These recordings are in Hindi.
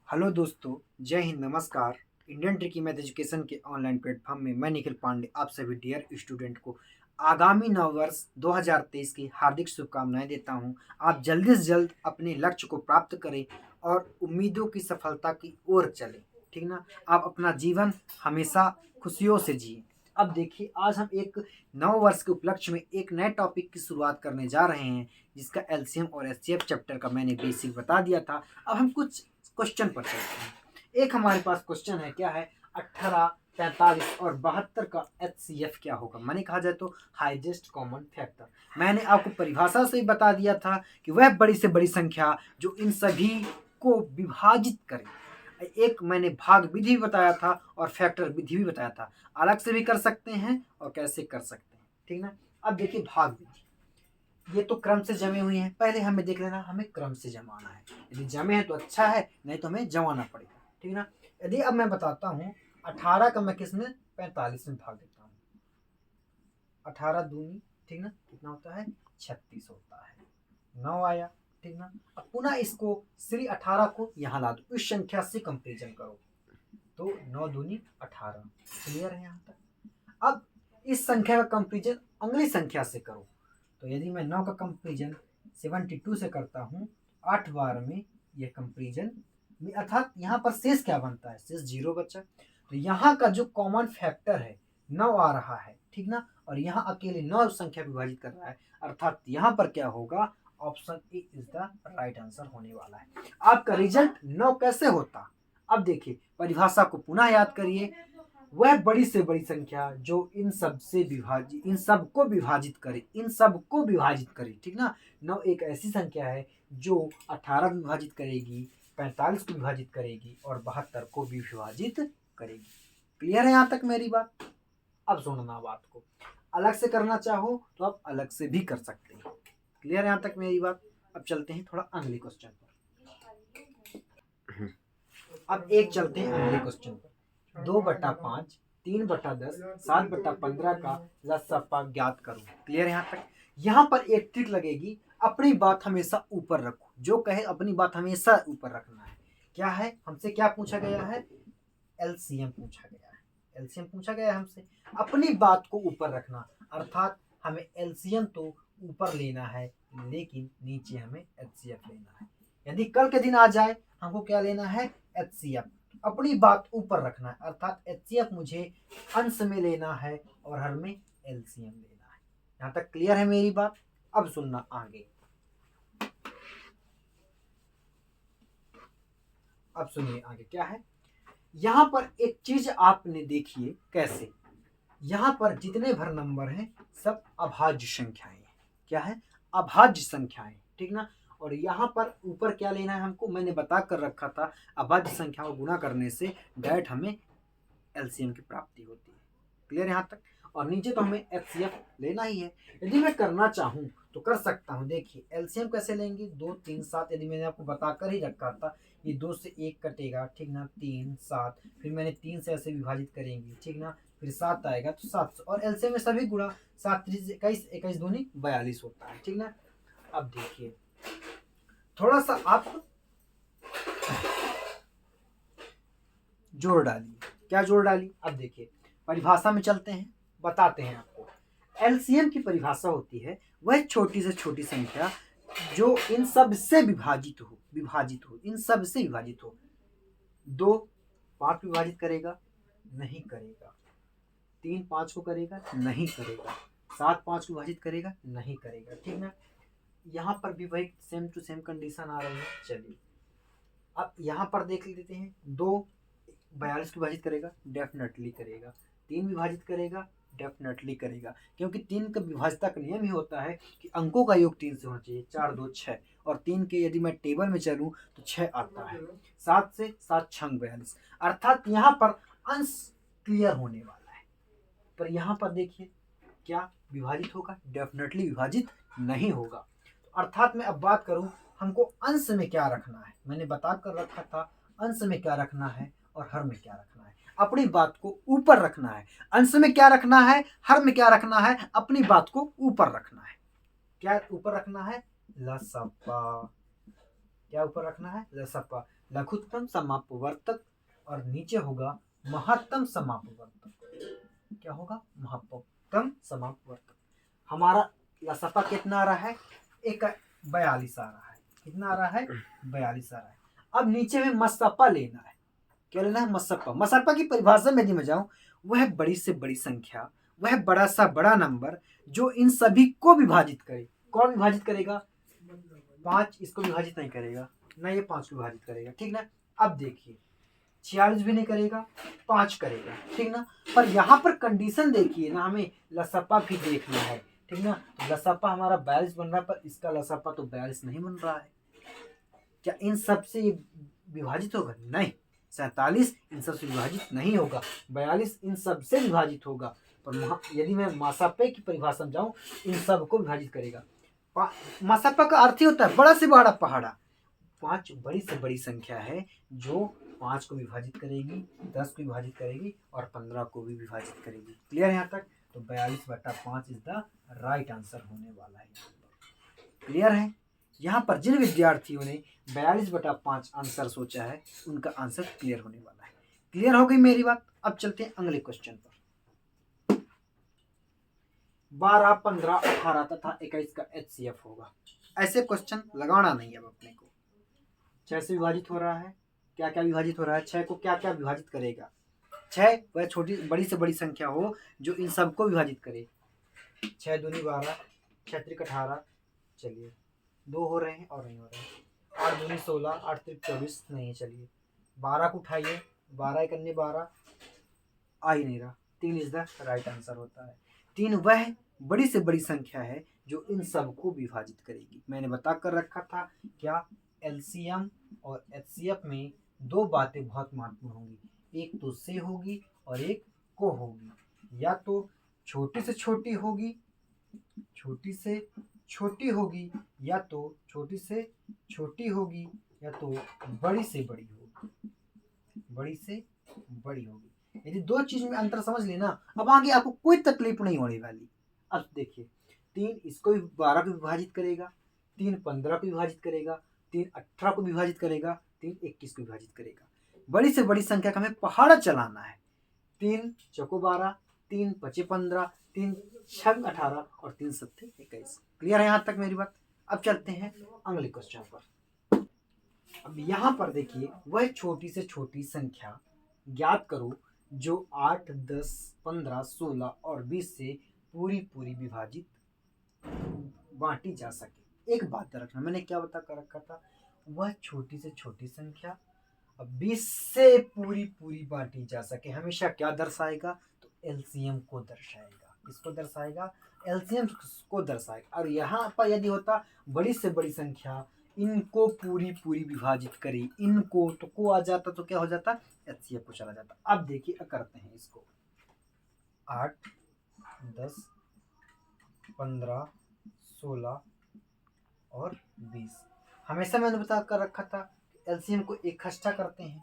हेलो दोस्तों, जय हिंद, नमस्कार। इंडियन ट्रिकी मैथ एजुकेशन के ऑनलाइन प्लेटफॉर्म में मैं निखिल पांडे आप सभी डियर स्टूडेंट को आगामी नववर्ष 2023 की हार्दिक शुभकामनाएं देता हूं। आप जल्दी से जल्द अपने लक्ष्य को प्राप्त करें और उम्मीदों की सफलता की ओर चलें। ठीक ना। आप अपना जीवन हमेशा खुशियों से जिए। अब देखिए, आज हम एक नव वर्ष के उपलक्ष्य में एक नए टॉपिक की शुरुआत करने जा रहे हैं, जिसका एलसीएम और एचसीएफ चैप्टर का मैंने बेसिक बता दिया था। अब हम कुछ क्वेश्चन पर चलते हैं। एक हमारे पास क्वेश्चन है, क्या है? 18, 45 और 72 का एचसीएफ क्या होगा? मैंने कहा जाए तो हाईएस्ट कॉमन फैक्टर। मैंने आपको परिभाषा से ही बता दिया था कि वह बड़ी से बड़ी संख्या जो इन सभी को विभाजित करे। एक मैंने भाग विधि बताया था और फैक्टर विधि भी बताया था। अलग से भी कर सकते हैं और कैसे कर सकते हैं, ठीक ना। अब देखिए, भाग विधि ये तो क्रम से जमे हुए हैं। पहले हमें देख लेना, हमें क्रम से जमाना है। यदि जमे हैं तो अच्छा है, नहीं तो हमें जमाना पड़ेगा, ठीक ना। यदि अब मैं बताता हूँ 18 का मैं किसमें 45 में भाग देता हूँ। 18 दूनी, ठीक ना, कितना होता है? 36 होता है। 9 आया, ठीक ना। अब पुनः इसको श्री 18 को यहाँ ला दो, इस संख्या से कंपेरिजन करो तो 9 दूनी 18। क्लियर है यहाँ तक? अब इस संख्या का कंपेरिजन अगली संख्या से करो तो यदि मैं 9 का कंपेरिजन 72 से करता हूँ, 8 बार में यह कंपेरिजन, अर्थात यहाँ पर शेष क्या बनता है? शेष 0 बचा। तो यहाँ का जो कॉमन फैक्टर है 9 आ रहा है, ठीक ना, और यहाँ अकेले 9 संख्या विभाजित कर रहा है, अर्थात यहाँ पर क्या होगा? Option A is the right answer होने वाला है। आपका रिजल्ट 9 कैसे होता? अब देखिए, परिभाषा को पुनः याद करिए। वह बड़ी से बड़ी संख्या जो इन सब से विभाजित, इन सब को विभाजित करे, इन सब को विभाजित करे, ठीक ना। 9 एक ऐसी संख्या है जो 18 को विभाजित करेगी, 45 को विभाजित करेगी और 72 को भी विभाजित करेगी। क्लियर है यहाँ तक मेरी बात? अब सुनना बात को, अलग से करना चाहो तो आप अलग से भी कर सकते हैं। क्लियर है यहाँ तक मेरी बात? अब चलते हैं थोड़ा अगले क्वेश्चन पर। अब एक चलते हैं अगले क्वेश्चन पर। 2/5, 3/10, 7/15 का लसापा ज्ञात करो। क्लियर यहाँ तक? यहाँ पर एक ट्रिक लगेगी, अपनी बात हमेशा ऊपर रखो। जो कहे अपनी बात हमेशा ऊपर रखना है। क्या है? हमसे क्या पूछा गया है? एलसीएम पूछा गया है। एलसीएम पूछा गया है हमसे, अपनी बात को ऊपर रखना, अर्थात हमें एलसीएम तो ऊपर लेना है, लेकिन नीचे हमें एचसीएफ लेना है। यदि कल के दिन आ जाए, हमको क्या लेना है? एचसीएफ। अपनी बात ऊपर रखना है, अर्थात एचसीएफ मुझे अंश में लेना है और हर में एलसीएम लेना है। यहाँ तक क्लियर है मेरी बात? अब सुनना आगे। अब सुनिए आगे क्या है। यहाँ पर एक चीज आपने देखिए कैसे, यहाँ पर जितने भर नंबर हैं सब अभाज्य संख्याएं हैं। क्या है? अभाज्य संख्याएं, ठीक ना। और यहाँ पर ऊपर क्या लेना है हमको? मैंने बता कर रखा था, अभाज्य संख्याओं को गुणा करने से डायरेक्ट हमें एलसीएम की प्राप्ति होती है। क्लियर यहाँ तक? और नीचे तो हमें एचसीएफ लेना ही है। यदि मैं करना चाहूँ तो कर सकता हूँ। देखिए एलसीएम कैसे लेंगे? 2, 3, 7। यदि मैंने आपको बताकर ही रखा था, ये 2 से 1 कटेगा, ठीक ना, 3, 7, फिर मैंने 3 से ऐसे विभाजित करेंगे, ठीक ना, फिर 7 आएगा तो 700, और एलसीएम में सभी गुणा, 7 3 21, 21 दूनी 42 होता है, ठीक ना। अब देखिए थोड़ा सा आप जोड़ डालिए। क्या जोड़ डाली? अब देखिए परिभाषा में चलते हैं, बताते हैं आपको। एलसीएम की परिभाषा होती है वह छोटी से छोटी संख्या जो इन सब से विभाजित हो, इन सब से विभाजित हो। 2 5 विभाजित करेगा? नहीं करेगा। 3 5 को करेगा? नहीं करेगा। 7 5 को विभाजित करेगा? नहीं करेगा, ठीक ना। यहाँ पर भी वही सेम टू सेम कंडीशन आ रही है। चलिए अब यहाँ पर देख लेते हैं। 2 42 को विभाजित करेगा? डेफिनेटली करेगा। 3 विभाजित करेगा? डेफिनेटली करेगा, क्योंकि 3 का विभाजता का नियम ही होता है कि अंकों का योग 3 से होना चाहिए। 4 2 6, और 3 के यदि मैं टेबल में चलूँ तो 6 आता है। 7 से 7 6 42, अर्थात यहाँ पर अंश क्लियर होने वाला है। पर यहाँ पर देखिए क्या विभाजित होगा? डेफिनेटली विभाजित नहीं होगा। अर्थात मैं अब बात करूं, हमको अंश में क्या रखना है, मैंने बता कर रखा था अंश में क्या रखना है और हर में क्या रखना है। अपनी बात को ऊपर रखना है। अंश में क्या रखना है, हर में क्या रखना है? अपनी बात को ऊपर रखना है। क्या ऊपर रखना है? लसपा। क्या ऊपर रखना है? लसप्पा, लघुत्तम समापवर्तक, और नीचे होगा महत्तम समापवर्तक। क्या होगा? महत्तम समापवर्तक। हमारा लसप्पा कितना आ रहा है? 42 आ रहा है। कितना आ रहा है? 42 आ रहा है। अब नीचे में मसप्पा लेना है। क्या लेना है? मसप्पा। मसप्पा की परिभाषा में यदि मैं जाऊं, वह बड़ी से बड़ी संख्या, वह बड़ा सा बड़ा नंबर जो इन सभी को विभाजित करे। कौन विभाजित करेगा? 5 इसको विभाजित नहीं करेगा ना, ये 5 को विभाजित करेगा, ठीक ना। अब देखिए 46 भी नहीं करेगा, 5 करेगा, ठीक ना। पर यहाँ पर कंडीशन देखिए ना, हमें लसप्पा भी देखना है, ठीक ना। तो लसप्पा हमारा 42 बन रहा है, पर इसका लसप्पा तो 42 नहीं बन रहा है। क्या इन सब से विभाजित होगा? नहीं। 47 इन सब से विभाजित नहीं होगा, 42 इन सब से विभाजित होगा। पर यदि मैं मासापे की परिभाषा में जाऊं, इन सब को विभाजित करेगा। मासापा का अर्थ ही होता है बड़ा से बड़ा पहाड़ा। 5 बड़ी से बड़ी संख्या है जो 5 को विभाजित करेगी, 10 को विभाजित करेगी और 15 को भी विभाजित करेगी। क्लियर है यहाँ तक? तो 42/5 इज द राइट आंसर होने वाला है। क्लियर है? यहाँ पर जिन विद्यार्थियों ने 42/5 आंसर सोचा है, उनका आंसर क्लियर होने वाला है। क्लियर हो गई मेरी बात? अब चलते हैं अगले क्वेश्चन पर। 12, 15, 18 तथा 21 का HCF होगा। ऐसे क्वेश्चन लगाना नहीं है अब अपने को। 6 से विभाजित हो रहा है, क्या क्या विभाजित हो रहा है? 6 को क्या क्या विभाजित करेगा? 6 वह छोटी बड़ी से बड़ी संख्या हो जो इन सबको विभाजित करे। 6 दूनी 12, 6 त्रिक 18, चलिए 2 हो रहे हैं और नहीं हो रहे हैं। 8 दूनी 16, 8 त्रिक 24, नहीं है, चलिए 12 को उठाइए, 12 एक अन्य 12, आ ही नहीं रहा। 3 इज द राइट आंसर होता है। 3 वह बड़ी से बड़ी संख्या है जो इन सब को विभाजित करेगी। मैंने बता कर रखा था क्या एलसीएम और एचसीएफ में 2 बातें बहुत महत्वपूर्ण होंगी, एक तो से होगी और एक को होगी। या तो छोटी से छोटी होगी, छोटी से छोटी होगी, या तो छोटी से छोटी होगी, या तो बड़ी से बड़ी होगी, बड़ी से बड़ी होगी। यदि 2 चीज में अंतर समझ लेना, अब आगे आपको कोई तकलीफ नहीं होने वाली। अब देखिए 3 इसको 12 को विभाजित करेगा, 3 15 को विभाजित करेगा, 3 18 को विभाजित करेगा, 3 21 को विभाजित करेगा। बड़ी से बड़ी संख्या का हमें पहाड़ा चलाना है। 3 चौको 12, 3 पचे 15, 3 छक 18 और 3 सत्ते 21। क्लियर है यहाँ तक मेरी बात? अब चलते हैं अगले क्वेश्चन पर। अब यहाँ पर देखिए वह छोटी से छोटी संख्या ज्ञात करो जो 8, 10, 15, 16 और 20 से पूरी पूरी विभाजित बांटी जा सके। एक बात रखना, मैंने क्या बता कर रखा था? वह छोटी से छोटी संख्या अब 20 से पूरी पूरी बांटी जा सके, हमेशा क्या दर्शाएगा? तो एलसीएम को दर्शाएगा। किसको दर्शाएगा? एलसीएम को दर्शाएगा। और यहाँ पर यदि होता बड़ी से बड़ी संख्या इनको पूरी पूरी विभाजित करी, इनको तो को आ जाता तो क्या हो जाता? एचसीएफ को चला जाता। अब देखिए करते हैं इसको। 8, 10, 15, 16 और 20। हमेशा मैंने बता कर रखा था एलसीएम को इकट्ठा करते हैं,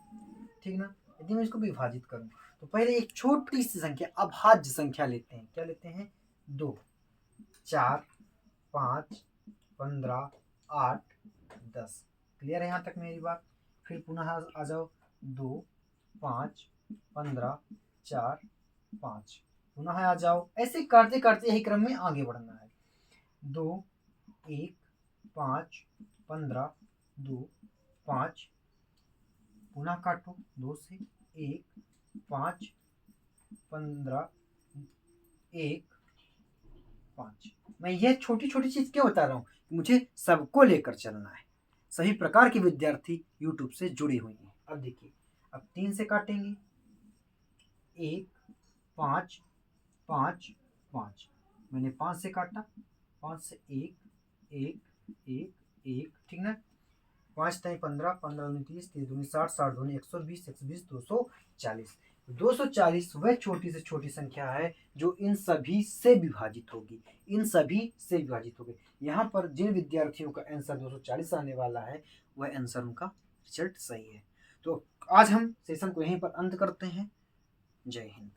ठीक ना। यदि मैं इसको विभाजित करूं तो पहले एक छोटी सी संख्या अभाज्य संख्या लेते हैं। क्या लेते हैं? 2, 4, 5, 15, 8, 10। क्लियर है यहाँ तक मेरी बात? फिर पुनः आ जाओ 2, 5, 15, 4, 5, पुनः आ जाओ। ऐसे करते करते यही क्रम में आगे बढ़ना है। 2, 1, 5, 15, 2, 5, पुनः काटो 2 से 1, 5, 15, 1, 5। मैं ये छोटी छोटी चीज क्यों बता रहा हूँ? मुझे सबको लेकर चलना है। सभी प्रकार के विद्यार्थी यूट्यूब से जुड़े हुए हैं। अब देखिए, अब 3 से काटेंगे, 1, 5, 5, 5। मैंने 5 से काटा, 5 से 1, 1, 1, 1, ठीक ना। 5 टाइम 15, 15 दूनी 30, 30 दूनी 60, 60 दूनी 120, 120, 240। 240 वह छोटी से छोटी संख्या है जो इन सभी से विभाजित होगी, इन सभी से विभाजित होगी। यहाँ पर जिन विद्यार्थियों का आंसर 240 आने वाला है, वह आंसर उनका रिजल्ट सही है। तो आज हम सेशन को यहीं पर अंत करते हैं। जय हिंद।